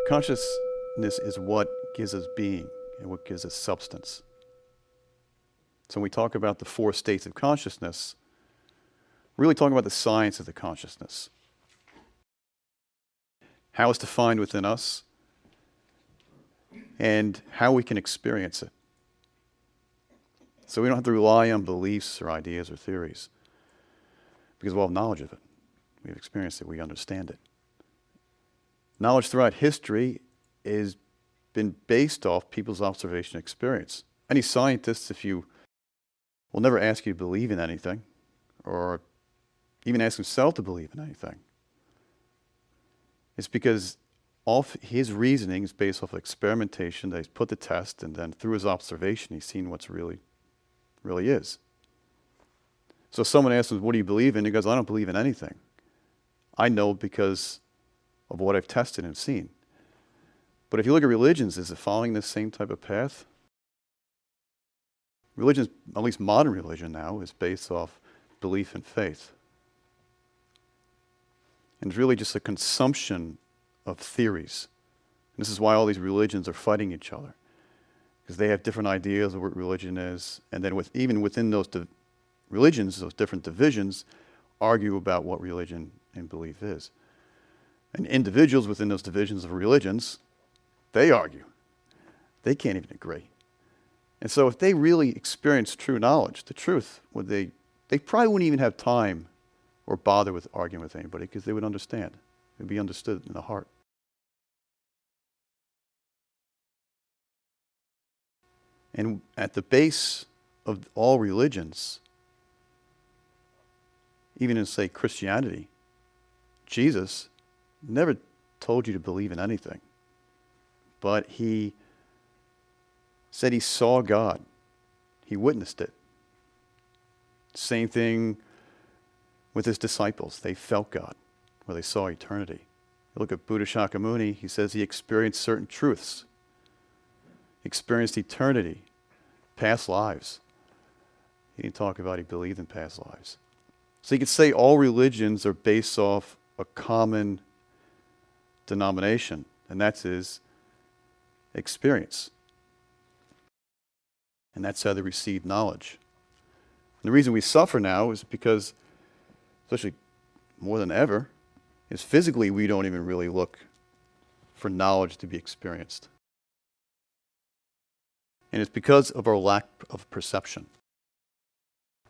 Consciousness is what gives us being and what gives us substance. So when we talk about the four states of consciousness, we're really talking about the science of the consciousness. How it's defined within us, and how we can experience it. So we don't have to rely on beliefs or ideas or theories, because we'll have knowledge of it. We've experienced it, we understand it. Knowledge throughout history has been based off people's observation and experience. Any scientists, will never ask you to believe in anything, or even ask himself to believe in anything. It's because all his reasoning is based off of experimentation that he's put to test, and then through his observation, he's seen what's really is. So if someone asks him, what do you believe in? He goes, I don't believe in anything. I know because of what I've tested and seen. But if you look at religions, is it following the same type of path? Religion, at least modern religion now, is based off belief and faith. And it's really just a consumption of theories. And this is why all these religions are fighting each other, because they have different ideas of what religion is, and then even within those religions, those different divisions, argue about what religion and belief is. And individuals within those divisions of religions, they argue. They can't even agree. And so if they really experience true knowledge, the truth, they probably wouldn't even have time or bother with arguing with anybody, because they would understand. It would be understood in the heart. And at the base of all religions, even in, say, Christianity, Jesus never told you to believe in anything, but he said he saw God. He witnessed it. Same thing with his disciples. They felt God, or they saw eternity. You look at Buddha Shakyamuni, he says he experienced certain truths. He experienced eternity, past lives. He didn't talk about he believed in past lives. So you could say all religions are based off a common denomination, and that's his experience. And that's how they receive knowledge. And the reason we suffer now is because, especially more than ever, is physically we don't even really look for knowledge to be experienced. And it's because of our lack of perception.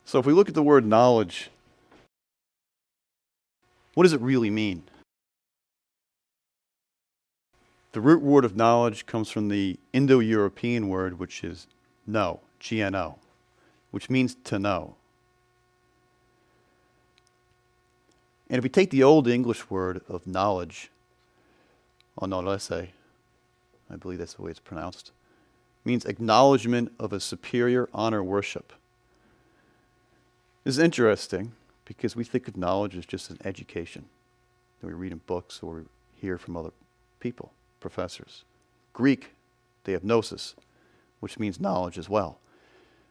So if we look at the word knowledge, what does it really mean? The root word of knowledge comes from the Indo-European word, which is know, G-N-O, which means to know. And if we take the old English word of knowledge, honorese, I believe that's the way it's pronounced, means acknowledgement of a superior honor worship. This is interesting because we think of knowledge as just an education that we read in books or we hear from other people, professors. Greek, they have gnosis, which means knowledge as well.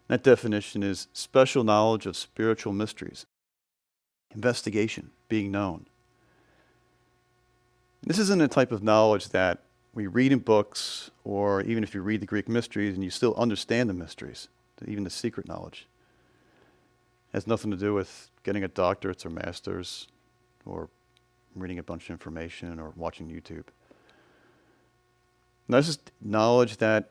That definition is special knowledge of spiritual mysteries, investigation, being known. This isn't a type of knowledge that we read in books, or even if you read the Greek mysteries and you still understand the mysteries, even the secret knowledge. It has nothing to do with getting a doctorate or master's or reading a bunch of information or watching YouTube. Now, this is knowledge that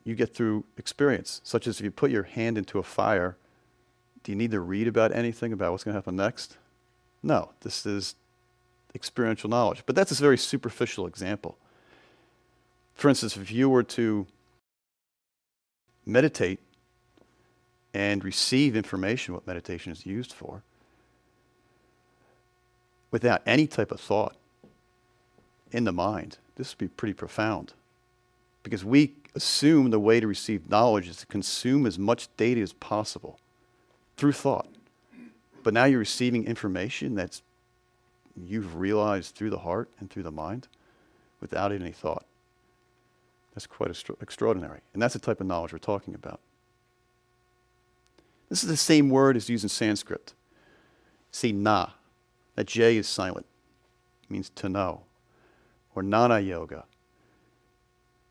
you get through experience, such as if you put your hand into a fire, do you need to read about anything about what's going to happen next? No, this is experiential knowledge. But that's a very superficial example. For instance, if you were to meditate and receive information, what meditation is used for, without any type of thought in the mind, this would be pretty profound. Because we assume the way to receive knowledge is to consume as much data as possible through thought. But now you're receiving information that's you've realized through the heart and through the mind without any thought. That's quite extraordinary. And that's the type of knowledge we're talking about. This is the same word as used in Sanskrit. See, na. That J is silent. It means to know. or Jnana Yoga,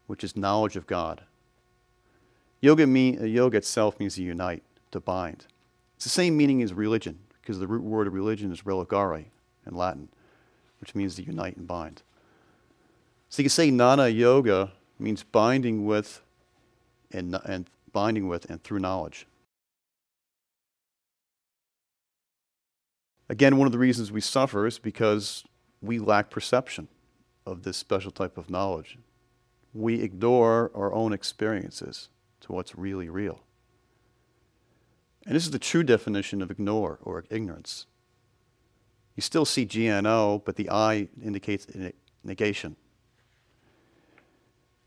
which is knowledge of God. Yoga itself means to unite, to bind. It's the same meaning as religion, because the root word of religion is religare in Latin, which means to unite and bind. So you can say Jnana Yoga means binding with and through knowledge. Again, one of the reasons we suffer is because we lack perception of this special type of knowledge. We ignore our own experiences to what's really real. And this is the true definition of ignore or ignorance. You still see GNO, but the I indicates negation.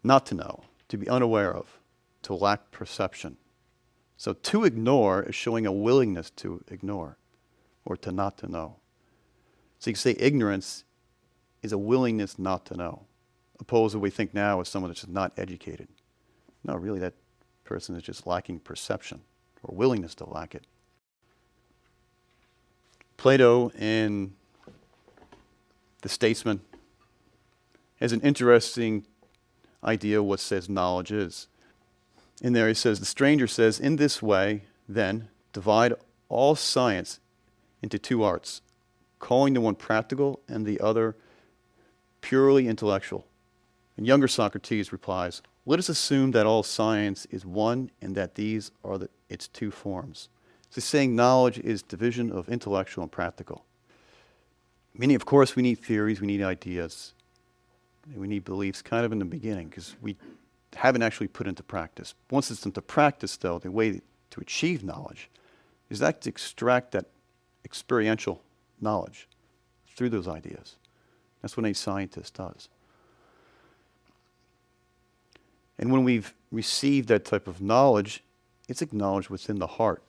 Not to know, to be unaware of, to lack perception. So to ignore is showing a willingness to ignore or to not to know. So you can say ignorance is a willingness not to know, opposed to what we think now as someone that's just not educated. No, really that person is just lacking perception or willingness to lack it. Plato in The Statesman has an interesting idea of what says knowledge is. In there he says, the stranger says, in this way, then, divide all science into two arts, calling the one practical and the other purely intellectual. And younger Socrates replies, let us assume that all science is one and that these are its two forms. So he's saying knowledge is division of intellectual and practical. Meaning, of course, we need theories, we need ideas, we need beliefs kind of in the beginning because we haven't actually put into practice. Once it's into practice, though, the way to achieve knowledge is that to extract that experiential knowledge through those ideas. That's what a scientist does. And when we've received that type of knowledge, it's acknowledged within the heart.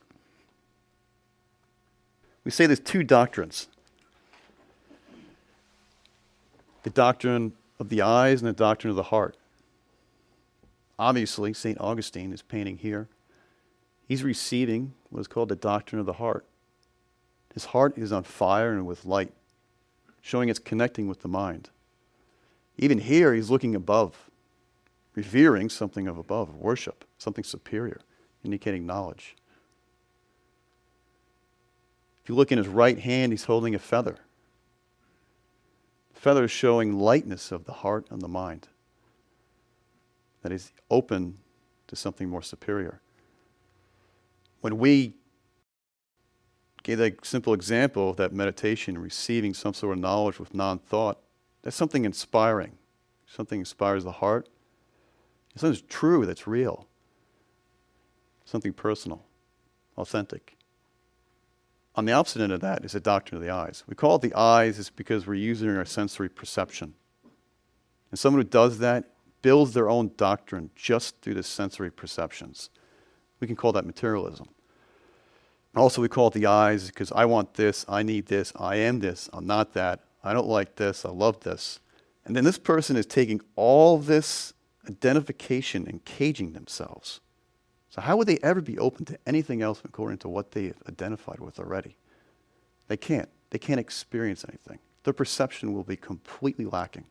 We say there's two doctrines. The doctrine of the eyes and the doctrine of the heart. Obviously, St. Augustine is painting here. He's receiving what is called the doctrine of the heart. His heart is on fire and with light, showing it's connecting with the mind. Even here, he's looking above, revering something of above, worship, something superior, indicating knowledge. If you look in his right hand, he's holding a feather. The feather is showing lightness of the heart and the mind, that is open to something more superior. When we gave that simple example of that meditation, receiving some sort of knowledge with non-thought, that's something inspiring. Something inspires the heart. Something's true, that's real. Something personal, authentic. On the opposite end of that is the doctrine of the eyes. We call it the eyes is because we're using our sensory perception. And someone who does that builds their own doctrine just through the sensory perceptions. We can call that materialism. Also, we call it the eyes because I want this, I need this, I am this, I'm not that, I don't like this, I love this. And then this person is taking all this identification and caging themselves. So how would they ever be open to anything else according to what they've identified with already? They can't. They can't experience anything. Their perception will be completely lacking.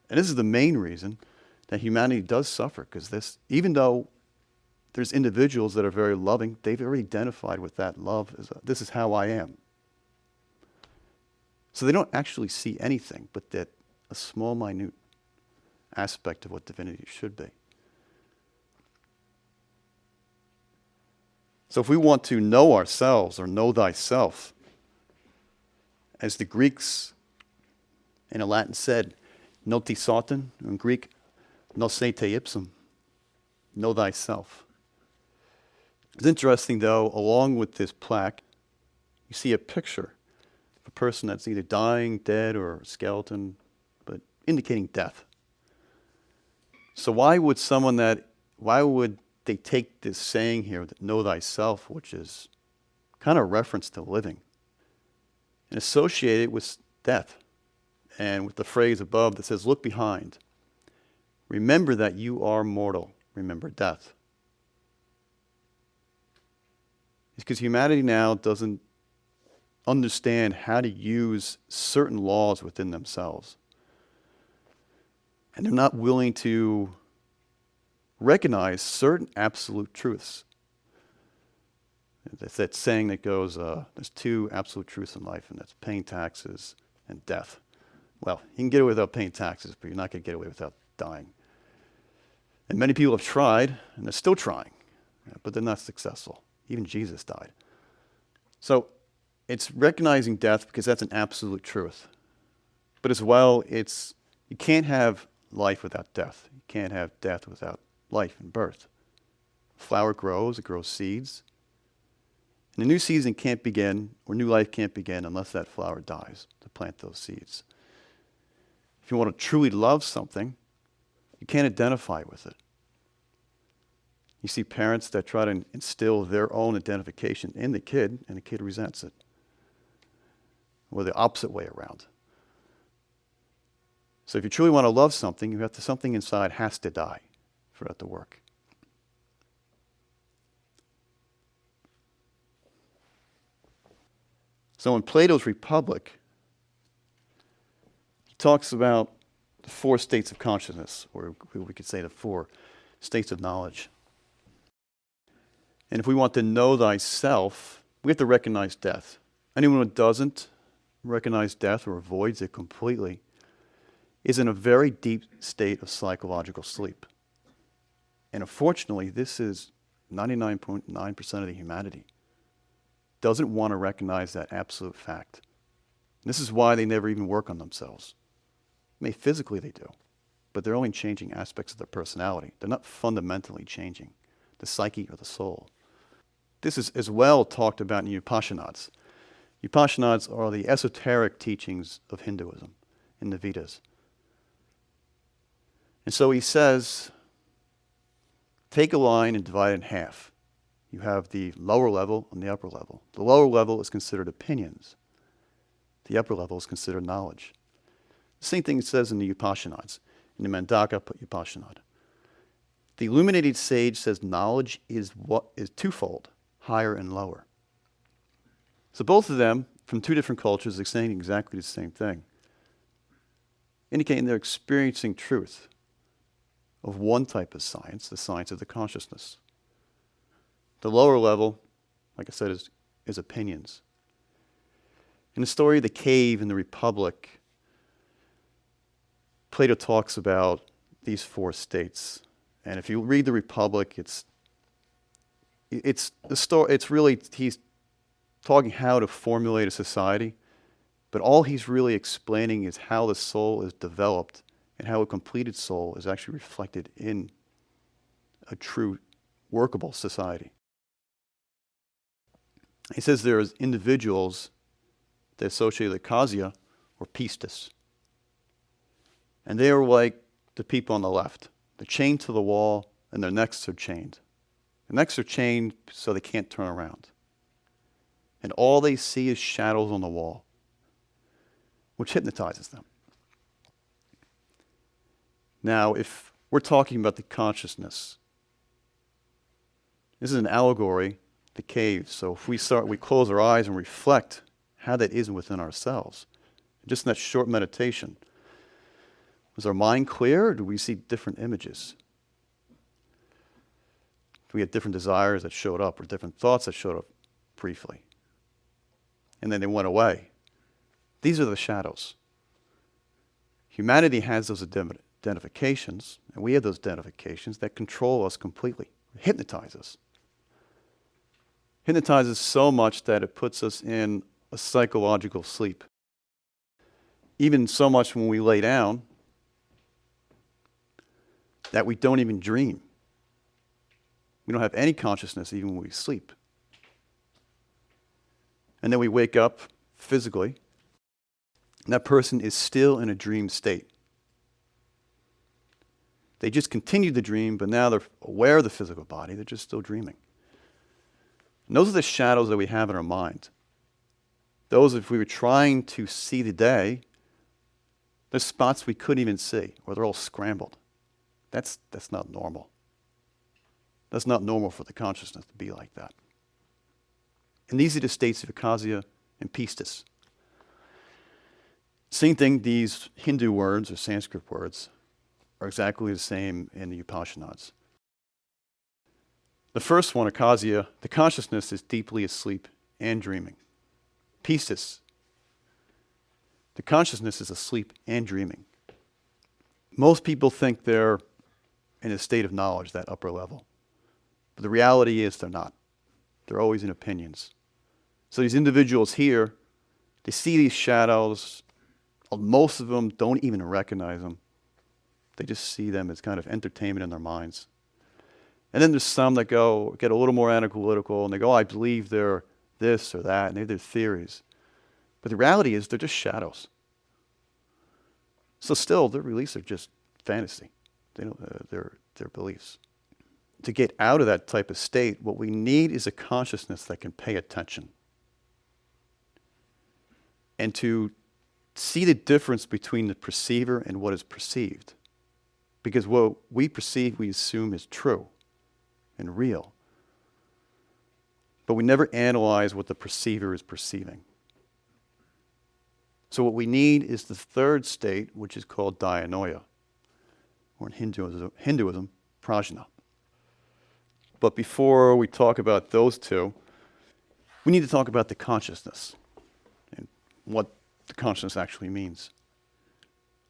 And this is the main reason that humanity does suffer, because this, even though there's individuals that are very loving, they've already identified with that love as this is how I am. So they don't actually see anything but that a small, minute aspect of what divinity should be. So if we want to know ourselves or know thyself, as the Greeks in the Latin said, noti sauton, in Greek, nose te ipsum, know thyself. It's interesting though, along with this plaque, you see a picture of a person that's either dying, dead, or a skeleton, but indicating death. So why would they take this saying here, that know thyself, which is kind of a reference to living, and associate it with death, and with the phrase above that says, look behind. Remember that you are mortal. Remember death. It's because humanity now doesn't understand how to use certain laws within themselves. And they're not willing to recognize certain absolute truths. It's that saying that goes, there's two absolute truths in life, and that's paying taxes and death. Well, you can get away without paying taxes, but you're not going to get away without dying. And many people have tried, and they're still trying, but they're not successful. Even Jesus died. So it's recognizing death because that's an absolute truth. But as well, you can't have life without death. You can't have death without life and birth. A flower grows, it grows seeds. And a new season can't begin, or new life can't begin unless that flower dies to plant those seeds. If you want to truly love something, you can't identify with it. You see parents that try to instill their own identification in the kid, and the kid resents it. Or the opposite way around. So if you truly want to love something, something inside has to die for that to work. So in Plato's Republic, he talks about the four states of consciousness, or we could say the four states of knowledge. And if we want to know thyself, we have to recognize death. Anyone who doesn't recognize death or avoids it completely is in a very deep state of psychological sleep. And unfortunately, this is 99.9% of the humanity. Doesn't want to recognize that absolute fact. This is why they never even work on themselves. I mean, physically they do, but they're only changing aspects of their personality. They're not fundamentally changing the psyche or the soul. This is as well talked about in Upanishads. Upanishads are the esoteric teachings of Hinduism in the Vedas. And so he says, take a line and divide it in half. You have the lower level and the upper level. The lower level is considered opinions. The upper level is considered knowledge. The same thing it says in the Upanishads, in the Mandaka Upanishad. The illuminated sage says knowledge is twofold, higher and lower. So both of them, from two different cultures, are saying exactly the same thing, indicating they're experiencing truth of one type of science, the science of the consciousness. The lower level, like I said, is opinions. In the story of the cave in the Republic, Plato talks about these four states. And if you read the Republic, it's the story. It's really, he's talking how to formulate a society, but all he's really explaining is how the soul is developed and how a completed soul is actually reflected in a true workable society. He says there is individuals that associate with Kasia or pistis. And they are like the people on the left. They're chained to the wall and their necks are chained. Their necks are chained so they can't turn around. And all they see is shadows on the wall, which hypnotizes them. Now, if we're talking about the consciousness, this is an allegory, the cave. So if we close our eyes and reflect how that is within ourselves, just in that short meditation, was our mind clear, or do we see different images? Do we have different desires that showed up, or different thoughts that showed up briefly? And then they went away. These are the shadows. Humanity has those identifications, and we have those identifications that control us completely, hypnotize us. Hypnotizes so much that it puts us in a psychological sleep. Even so much when we lay down that we don't even dream. We don't have any consciousness even when we sleep. And then we wake up physically, and that person is still in a dream state. They just continued the dream, but now they're aware of the physical body, they're just still dreaming. And those are the shadows that we have in our mind. Those, if we were trying to see the day, there's spots we couldn't even see, or they're all scrambled. That's not normal. That's not normal for the consciousness to be like that. And these are the states of akasia and pistis. Same thing, these Hindu words or Sanskrit words, are exactly the same in the Upanishads. The first one, Akasya, the consciousness is deeply asleep and dreaming. Pistis, the consciousness is asleep and dreaming. Most people think they're in a state of knowledge, that upper level. But the reality is they're not. They're always in opinions. So these individuals here, they see these shadows. Most of them don't even recognize them. They just see them as kind of entertainment in their minds. And then there's some that get a little more analytical, and they go, I believe they're this or that, and they have their theories. But the reality is they're just shadows. So still, their beliefs are just fantasy. They don't, they're beliefs. To get out of that type of state, what we need is a consciousness that can pay attention. And to see the difference between the perceiver and what is perceived. Because what we perceive, we assume is true and real. But we never analyze what the perceiver is perceiving. So what we need is the third state, which is called dianoia, or in Hinduism, prajna. But before we talk about those two, we need to talk about the consciousness and what the consciousness actually means.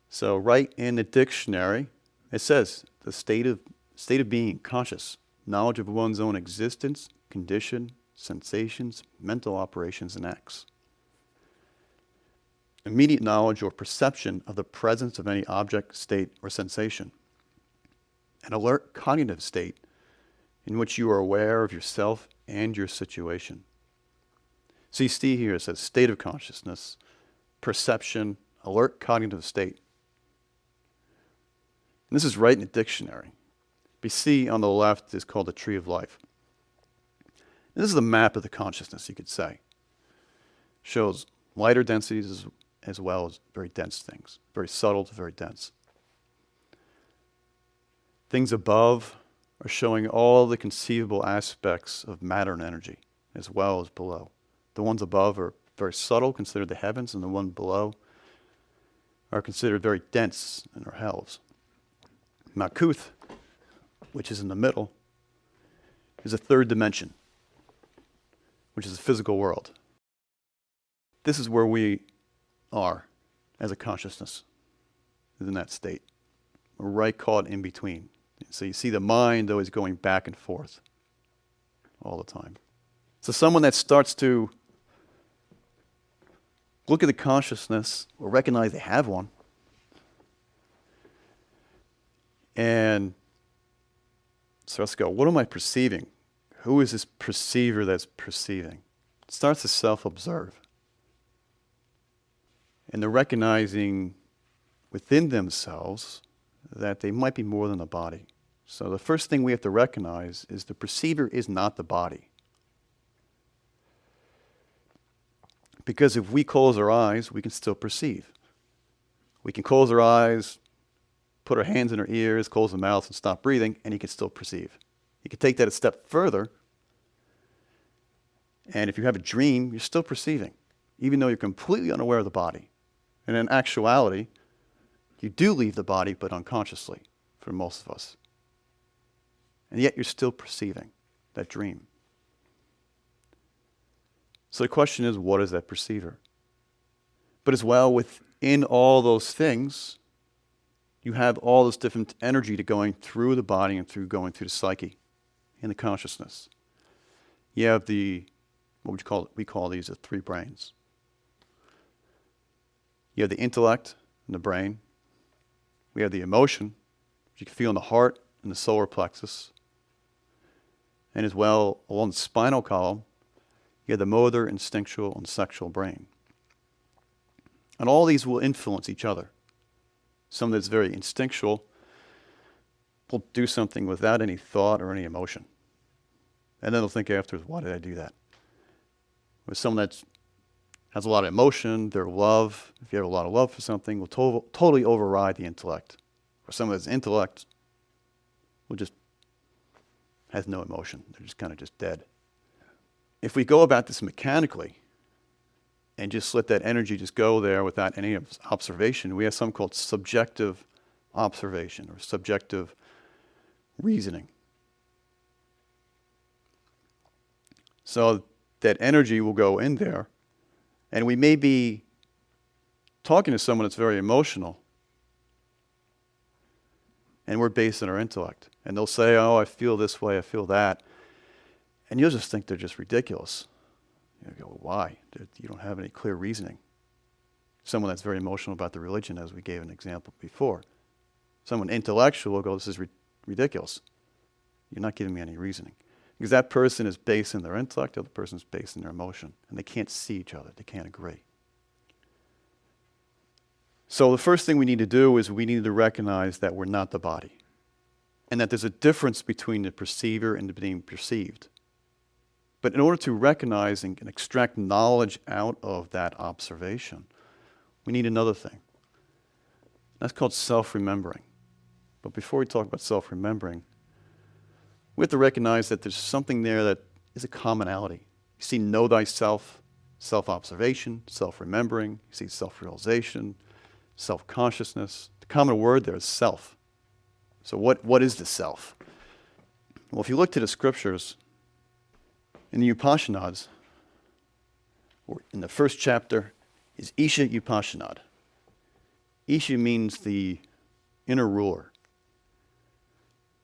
So right in the dictionary, it says the state of being, conscious, knowledge of one's own existence, condition, sensations, mental operations, and acts. Immediate knowledge or perception of the presence of any object, state, or sensation. An alert cognitive state in which you are aware of yourself and your situation. So you see here it says state of consciousness, perception, alert cognitive state. And this is right in the dictionary. BC on the left is called the tree of life. And this is the map of the consciousness, you could say. Shows lighter densities as well as very dense things. Very subtle to very dense. Things above are showing all the conceivable aspects of matter and energy, as well as below. The ones above are very subtle, considered the heavens, and the one below are considered very dense and are hells. Malkuth, which is in the middle, is a third dimension, which is the physical world. This is where we are as a consciousness, is in that state. We're right caught in between. So you see the mind always going back and forth all the time. So someone that starts to look at the consciousness or recognize they have one, and starts to go, what am I perceiving? Who is this perceiver that's perceiving? It starts to self-observe. And they're recognizing within themselves that they might be more than a body. So the first thing we have to recognize is the perceiver is not the body. Because if we close our eyes, we can still perceive. We can close our eyes, put our hands in our ears, close the mouth, and stop breathing, and you can still perceive. You can take that a step further, and if you have a dream, you're still perceiving, even though you're completely unaware of the body. And in actuality, you do leave the body, but unconsciously, for most of us. And yet you're still perceiving that dream. So the question is, what is that perceiver? But as well, within all those things, you have all this different energy to going through the body and going through the psyche and the consciousness. You have we call these the three brains. You have the intellect and the brain. We have the emotion, which you can feel in the heart and the solar plexus. And as well, along the spinal column, you have the motor, instinctual, and sexual brain. And all these will influence each other. Some that's very instinctual will do something without any thought or any emotion. And then they'll think afterwards, why did I do that? With someone that has a lot of emotion, their love, if you have a lot of love for something, will totally override the intellect. Or someone that's intellect will just has no emotion. They're just kind of just dead. If we go about this mechanically and just let that energy just go there without any observation, we have something called subjective observation or subjective reasoning. So that energy will go in there, and we may be talking to someone that's very emotional, and we're based on our intellect. And they'll say, oh, I feel this way, I feel that. And you'll just think they're just ridiculous. You go, well, why? You don't have any clear reasoning. Someone that's very emotional about the religion, as we gave an example before. Someone intellectual will go, this is ridiculous. You're not giving me any reasoning. Because that person is based in their intellect, the other person is based in their emotion. And they can't see each other. They can't agree. So the first thing we need to do is we need to recognize that we're not the body. And that there's a difference between the perceiver and the being perceived. But in order to recognize and extract knowledge out of that observation, we need another thing. That's called self-remembering. But before we talk about self-remembering, we have to recognize that there's something there that is a commonality. You see, know thyself, self-observation, self-remembering. You see self-realization, self-consciousness. The common word there is self. So what is the self? Well, if you look to the scriptures, in the Upanishads, or in the first chapter, is Isha Upanishad. Isha means the inner ruler.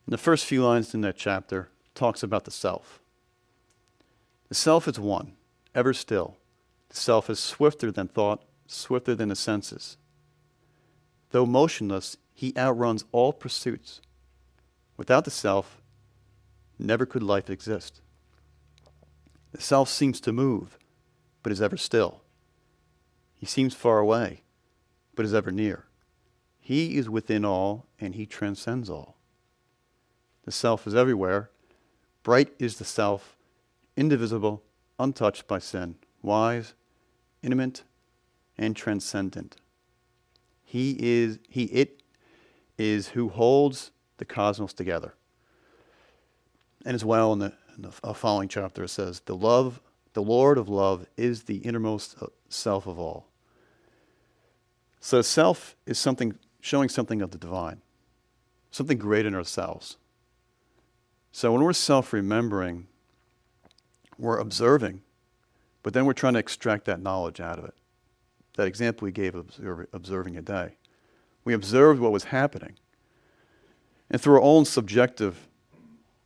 In the first few lines in that chapter, talks about the self. The self is one, ever still. The self is swifter than thought, swifter than the senses. Though motionless, he outruns all pursuits. Without the self, never could life exist. The self seems to move, but is ever still. He seems far away, but is ever near. He is within all, and he transcends all. The self is everywhere. Bright is the self, indivisible, untouched by sin, wise, intimate, and transcendent. It is who holds the cosmos together. And as well, in the following chapter, it says, the Lord of love is the innermost self of all. So self is something, showing something of the divine, something great in ourselves. So when we're self-remembering, we're observing, but then we're trying to extract that knowledge out of it. That example we gave of observing a day. We observed what was happening. And through our own subjective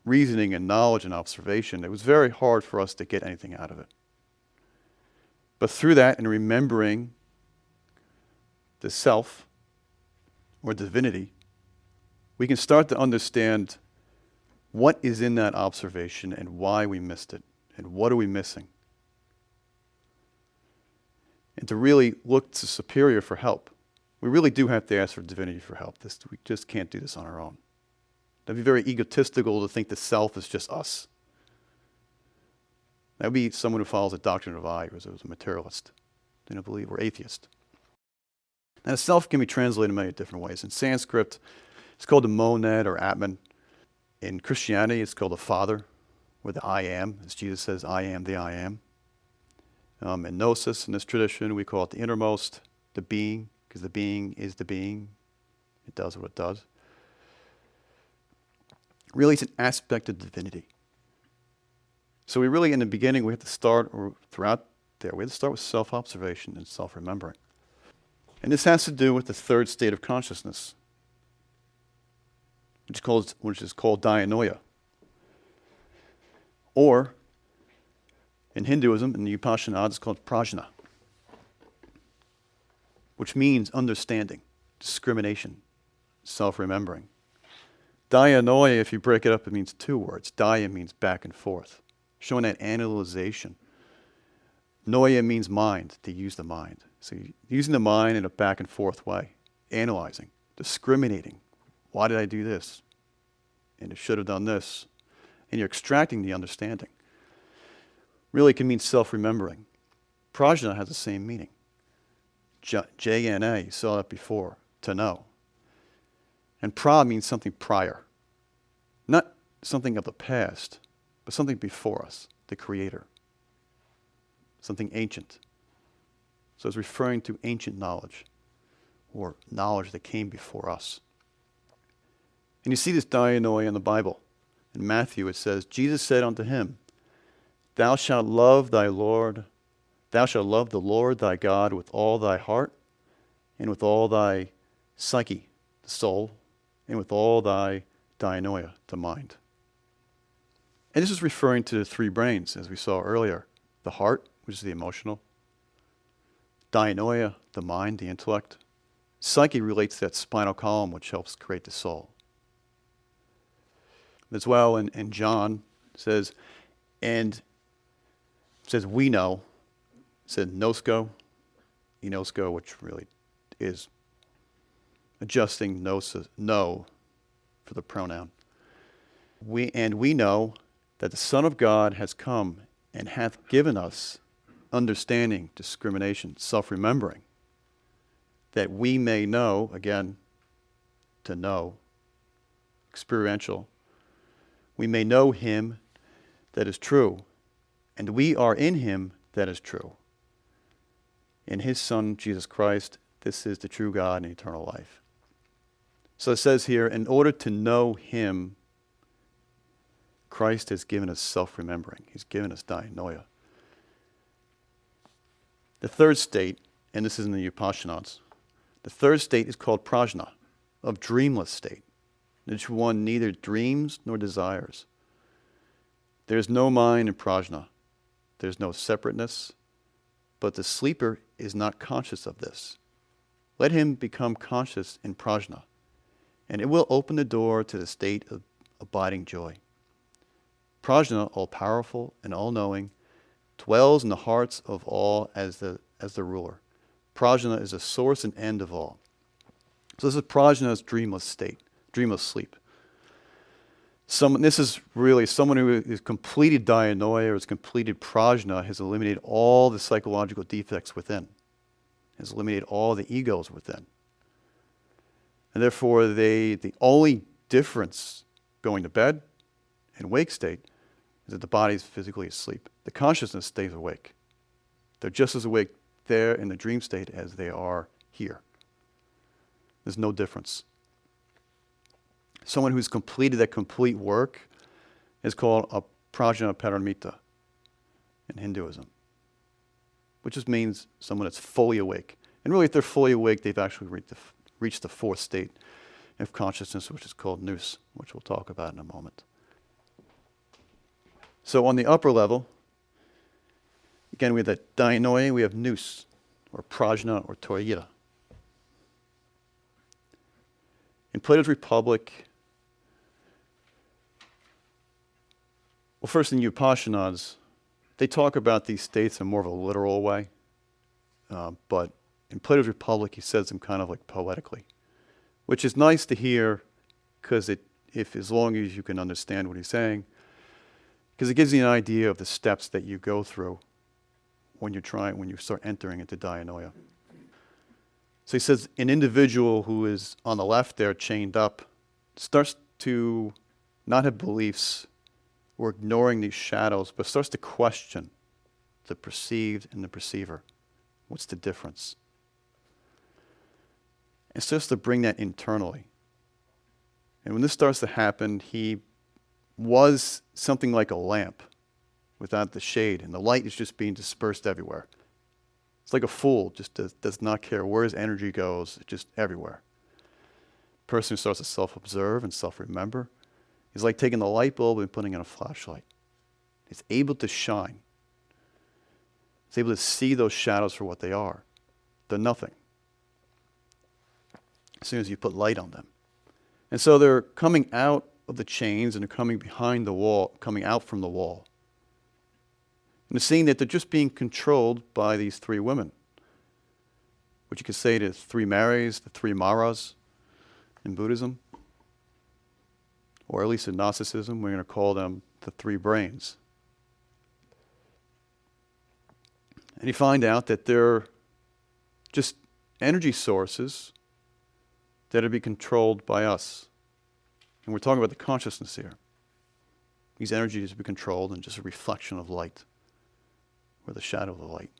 reasoning and knowledge and observation, it was very hard for us to get anything out of it. But through that and remembering the self or divinity, we can start to understand what is in that observation and why we missed it and what are we missing. And to really look to Superior for help. We really do have to ask for divinity for help. We just can't do this on our own. That'd be very egotistical to think the self is just us. That would be someone who follows the doctrine of I, or is a materialist. They don't believe, or atheist. Now, the self can be translated in many different ways. In Sanskrit, it's called the monad or Atman. In Christianity, it's called the Father, or the I am, as Jesus says, I am the I am. In Gnosis, in this tradition, we call it the innermost, the being, because the being is the being. It does what it does. Really, it's an aspect of divinity. So we really, in the beginning, we have to start, or throughout there, we have to start with self-observation and self-remembering. And this has to do with the third state of consciousness, which is called dianoia. Or, in Hinduism, in the Upanishads, it's called prajna, which means understanding, discrimination, self-remembering. Dianoia, if you break it up, it means two words. Dia means back and forth, showing that analyzation. Noia means mind, to use the mind. So you're using the mind in a back and forth way, analyzing, discriminating. Why did I do this? And I should have done this. And you're extracting the understanding. Really, it can mean self-remembering. Prajna has the same meaning. J-N-A, you saw that before, to know. And pra means something prior. Not something of the past, but something before us, the Creator. Something ancient. So it's referring to ancient knowledge, or knowledge that came before us. And you see this dianoia in the Bible. In Matthew it says, Jesus said unto him, Thou shalt love the Lord thy God with all thy heart, and with all thy psyche, the soul, and with all thy dianoia, the mind. And this is referring to the three brains, as we saw earlier. The heart, which is the emotional. Dianoia, the mind, the intellect. Psyche relates to that spinal column, which helps create the soul. As well, in John, it says, we know, it said gnosko, enosko, which really is adjusting gnosis, no, for the pronoun. We know that the Son of God has come and hath given us understanding, discrimination, self-remembering, that we may know, again, to know, experiential, we may know him that is true, and we are in him that is true. In his Son, Jesus Christ, this is the true God and eternal life. So it says here, in order to know him, Christ has given us self-remembering. He's given us dianoia. The third state, and this is in the Upanishads, the third state is called prajna, of dreamless state, in which one neither dreams nor desires. There is no mind in prajna. There is no separateness, but the sleeper is not conscious of this. Let him become conscious in prajna, and it will open the door to the state of abiding joy. Prajna, all-powerful and all-knowing, dwells in the hearts of all as the ruler. Prajna is the source and end of all. So this is prajna's dreamless state, dreamless sleep. This is really someone who has completed dianoia or has completed prajna, has eliminated all the psychological defects within, has eliminated all the egos within. And therefore, the only difference going to bed and wake state is that the body is physically asleep. The consciousness stays awake. They're just as awake there in the dream state as they are here. There's no difference. Someone who's completed that complete work is called a prajna paramita in Hinduism, which just means someone that's fully awake. And really, if they're fully awake, they've actually reached the fourth state of consciousness, which is called Noose, which we'll talk about in a moment. So on the upper level, again, we have that dianoia, we have Noose, or prajna, or toyira. In Plato's Republic, well, first in the Upanishads, they talk about these states in more of a literal way, but in Plato's Republic, he says them kind of like poetically, which is nice to hear, because as long as you can understand what he's saying, because it gives you an idea of the steps that you go through when you start entering into dianoia. So he says an individual who is on the left there, chained up, starts to not have beliefs or ignoring these shadows, but starts to question the perceived and the perceiver. What's the difference? It starts to bring that internally. And when this starts to happen, he was something like a lamp without the shade, and the light is just being dispersed everywhere. It's like a fool, just does not care where his energy goes, it's just everywhere. Person who starts to self-observe and self-remember is like taking the light bulb and putting in a flashlight. It's able to shine. It's able to see those shadows for what they are. They're nothing as soon as you put light on them. And so they're coming out of the chains and they're coming behind the wall, coming out from the wall. And they're seeing that they're just being controlled by these three women, which you could say the three Marys, the three Maras in Buddhism, or at least in Gnosticism, we're going to call them the three brains. And you find out that they're just energy sources that are being controlled by us. And we're talking about the consciousness here. These energies are being controlled and just a reflection of light, or the shadow of the light.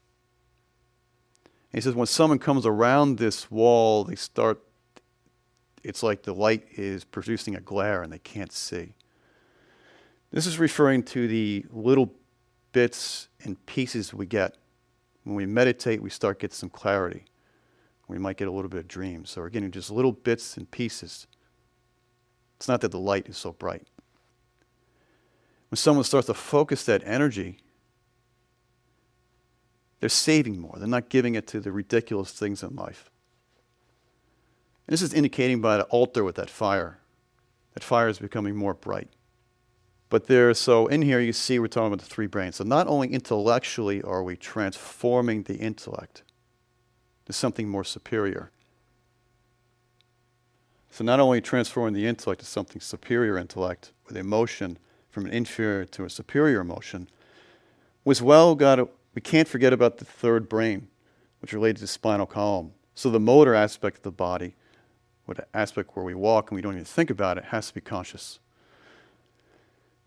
And he says when someone comes around this wall, they start It's like the light is producing a glare and they can't see. This is referring to the little bits and pieces we get. When we meditate, we start getting some clarity. We might get a little bit of dreams. So we're getting just little bits and pieces. It's not that the light is so bright. When someone starts to focus that energy, they're saving more. They're not giving it to the ridiculous things in life. And this is indicating by the altar with that fire. That fire is becoming more bright. But so in here you see we're talking about the three brains. So not only intellectually are we transforming the intellect to something more superior. So not only transforming the intellect to something superior intellect, with emotion from an inferior to a superior emotion, as well we can't forget about the third brain, which is related to the spinal column. So the motor aspect of the body, with the aspect where we walk and we don't even think about it, has to be conscious.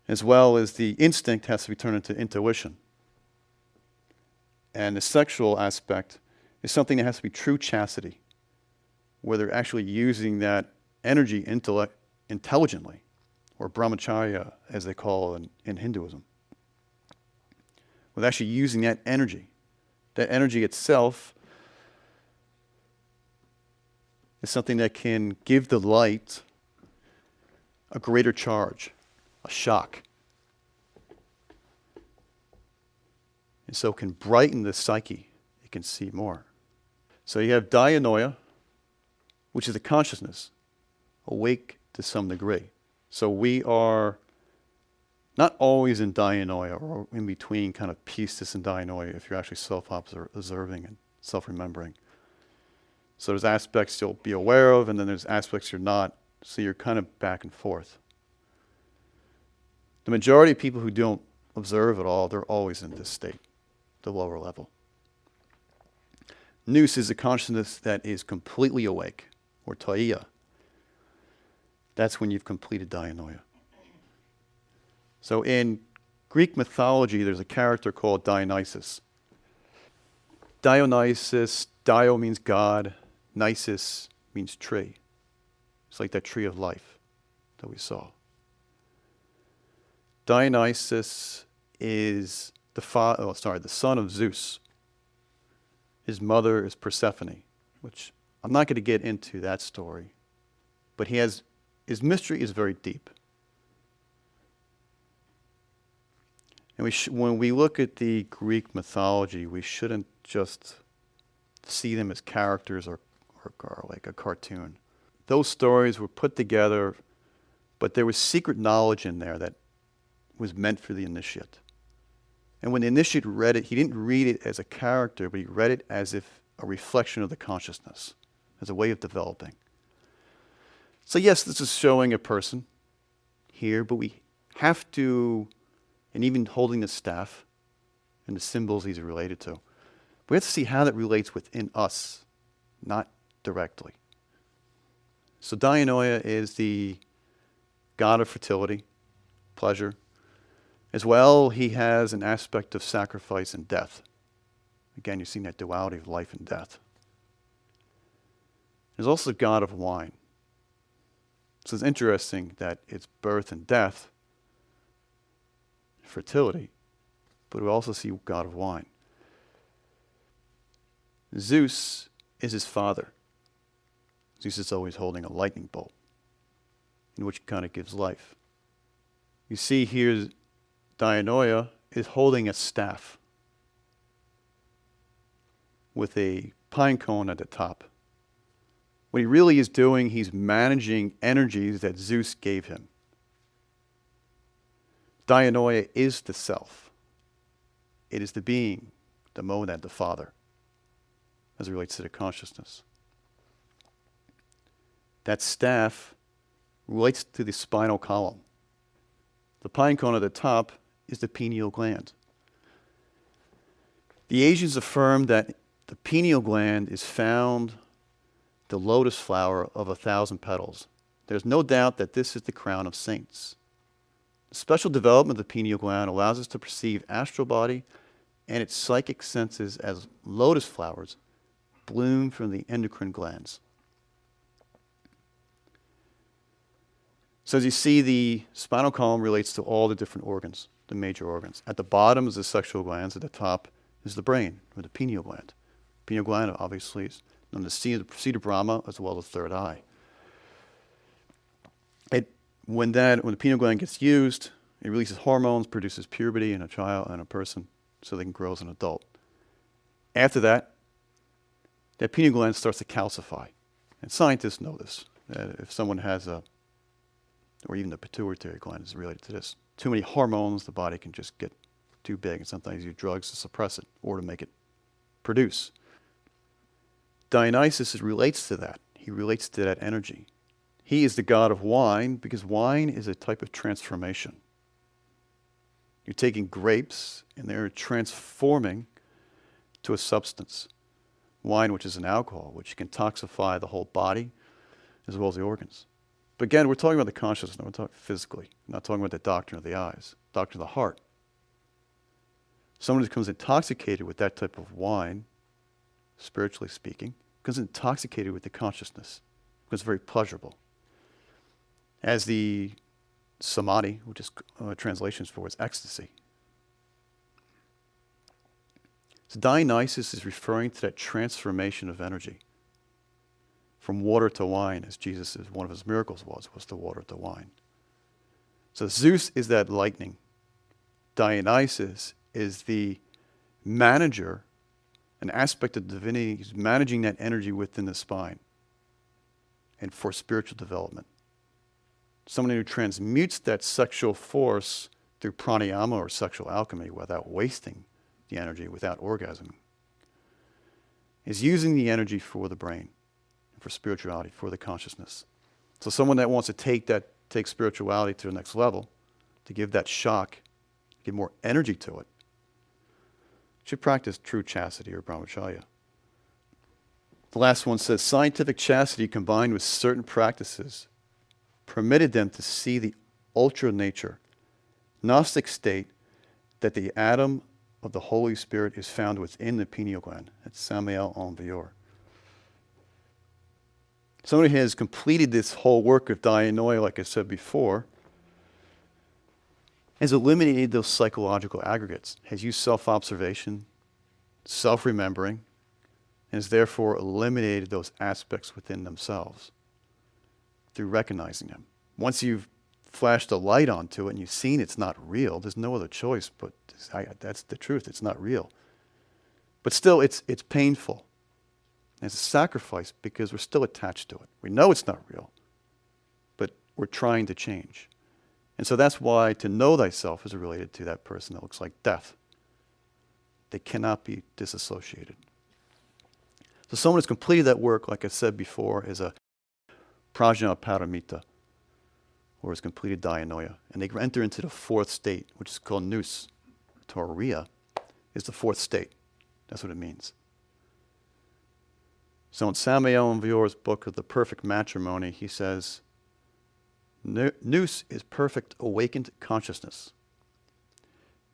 As well as the instinct has to be turned into intuition. And the sexual aspect is something that has to be true chastity, where they're actually using that energy intelligently, or brahmacharya, as they call it in Hinduism. With actually using that energy. That energy itself is something that can give the light a greater charge, a shock. And so can brighten the psyche. You can see more. So you have dianoia, which is the consciousness, awake to some degree. So we are not always in dianoia, or in between kind of pistis and dianoia, if you're actually self-observing and self-remembering. So there's aspects you'll be aware of, and then there's aspects you're not. So you're kind of back and forth. The majority of people who don't observe at all, they're always in this state, the lower level. Noose is a consciousness that is completely awake, or taia. That's when you've completed dianoia. So in Greek mythology, there's a character called Dionysus. Dionysus, Dio means God, Nisus means tree. It's like that tree of life that we saw. Dionysus is the son of Zeus. His mother is Persephone, which I'm not going to get into that story, but his mystery is very deep. And when we look at the Greek mythology, we shouldn't just see them as characters or like a cartoon. Those stories were put together, but there was secret knowledge in there that was meant for the initiate. And when the initiate read it, he didn't read it as a character, but he read it as if a reflection of the consciousness, as a way of developing. So yes, this is showing a person here, but we have to, and even holding the staff and the symbols he's related to, we have to see how that relates within us, not directly. So Dianoia is the god of fertility, pleasure. As well, he has an aspect of sacrifice and death. Again, you're seeing that duality of life and death. He's also the god of wine. So it's interesting that it's birth and death, fertility, but we also see god of wine. Zeus is his father. Zeus is always holding a lightning bolt, in which kind of gives life. You see here, Dianoia is holding a staff with a pine cone at the top. What he really is doing, he's managing energies that Zeus gave him. Dianoia is the self. It is the being, the monad, the father, as it relates to the consciousness. That staff relates to the spinal column. The pine cone at the top is the pineal gland. The Asians affirm that the pineal gland is found the lotus flower of 1,000 petals. There's no doubt that this is the crown of saints. The special development of the pineal gland allows us to perceive astral body and its psychic senses as lotus flowers bloom from the endocrine glands. So as you see, the spinal column relates to all the different organs, the major organs. At the bottom is the sexual glands. At the top is the brain, or the pineal gland. Pineal gland, obviously, is known as the seat of Brahma, as well as the third eye. When the pineal gland gets used, it releases hormones, produces puberty in a child and a person, so they can grow as an adult. After that, that pineal gland starts to calcify. And scientists know this, that if someone has or even the pituitary gland is related to this, too many hormones, the body can just get too big, and sometimes use drugs to suppress it or to make it produce. Dionysus relates to that. He relates to that energy. He is the god of wine because wine is a type of transformation. You're taking grapes and they're transforming to a substance. Wine, which is an alcohol, which can toxify the whole body as well as the organs. But again, we're talking about the consciousness, we're talking physically, not talking about the doctrine of the eyes, doctrine of the heart. Someone who becomes intoxicated with that type of wine, spiritually speaking, becomes intoxicated with the consciousness, becomes very pleasurable. As the samadhi, which is translations for its ecstasy. So Dionysus is referring to that transformation of energy from water to wine, as Jesus, one of his miracles was the water to wine. So Zeus is that lightning. Dionysus is the manager, an aspect of divinity. He's managing that energy within the spine and for spiritual development. Someone who transmutes that sexual force through pranayama or sexual alchemy without wasting the energy, without orgasm, is using the energy for the brain, for spirituality, for the consciousness. So someone that wants to take spirituality to the next level, to give that shock, give more energy to it, should practice true chastity or brahmacharya. The last one says, scientific chastity combined with certain practices permitted them to see the ultra nature, Gnostic state that the atom of the Holy Spirit is found within the pineal gland. That's Samael en Vior. Someone who has completed this whole work of dianoia, like I said before, has eliminated those psychological aggregates, has used self-observation, self-remembering, and has therefore eliminated those aspects within themselves through recognizing them. Once you've flashed a light onto it and you've seen it's not real, there's no other choice, but that's the truth, it's not real. But still, it's painful. It's a sacrifice because we're still attached to it. We know it's not real, but we're trying to change. And so that's why to know thyself is related to that person that looks like death. They cannot be disassociated. So someone who's completed that work, like I said before, is a prajna paramita, or has completed dianoia. And they enter into the fourth state, which is called Noose. Toria is the fourth state. That's what it means. So in Samael en Vior's book of The Perfect Matrimony, he says, Noose is perfect awakened consciousness.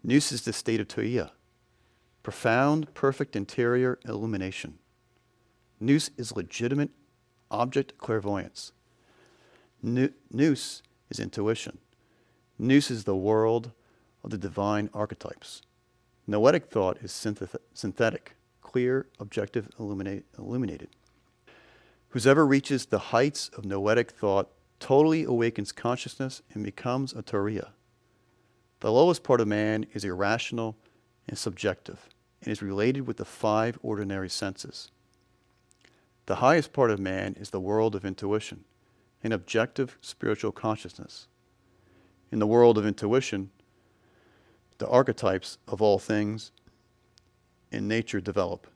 Noose is the state of Toia, profound, perfect interior illumination. Noose is legitimate object clairvoyance. Noose is intuition. Noose is the world of the divine archetypes. Noetic thought is synthetic, clear, objective, illuminated. Whoever reaches the heights of noetic thought totally awakens consciousness and becomes a Turiya. The lowest part of man is irrational and subjective and is related with the five ordinary senses. The highest part of man is the world of intuition, an objective spiritual consciousness. In the world of intuition, the archetypes of all things in nature develop.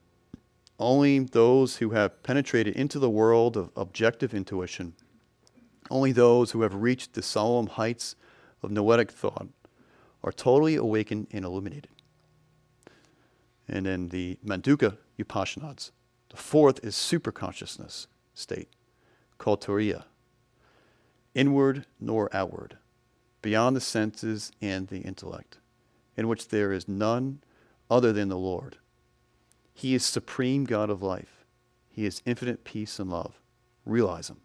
Only those who have penetrated into the world of objective intuition, only those who have reached the solemn heights of noetic thought are totally awakened and illuminated. And in the Manduka Upanishads, the fourth is superconsciousness state, called Turiya, inward nor outward, beyond the senses and the intellect, in which there is none other than the Lord. He is supreme God of life. He is infinite peace and love. Realize him.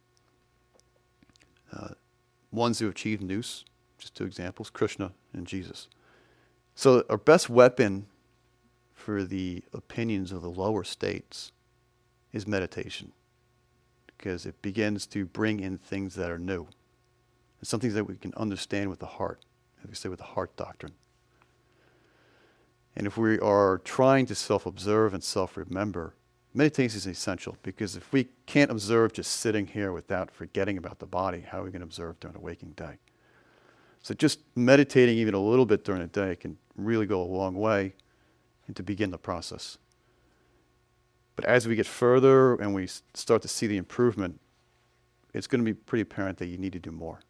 ones who achieved Noose, just two examples, Krishna and Jesus. So our best weapon for the opinions of the lower states is meditation, because it begins to bring in things that are new. It's something that we can understand with the heart, as we say with the heart doctrine. And if we are trying to self-observe and self-remember, meditation is essential, because if we can't observe just sitting here without forgetting about the body, how are we going to observe during the waking day? So just meditating even a little bit during the day can really go a long way and to begin the process. But as we get further and we start to see the improvement, it's going to be pretty apparent that you need to do more.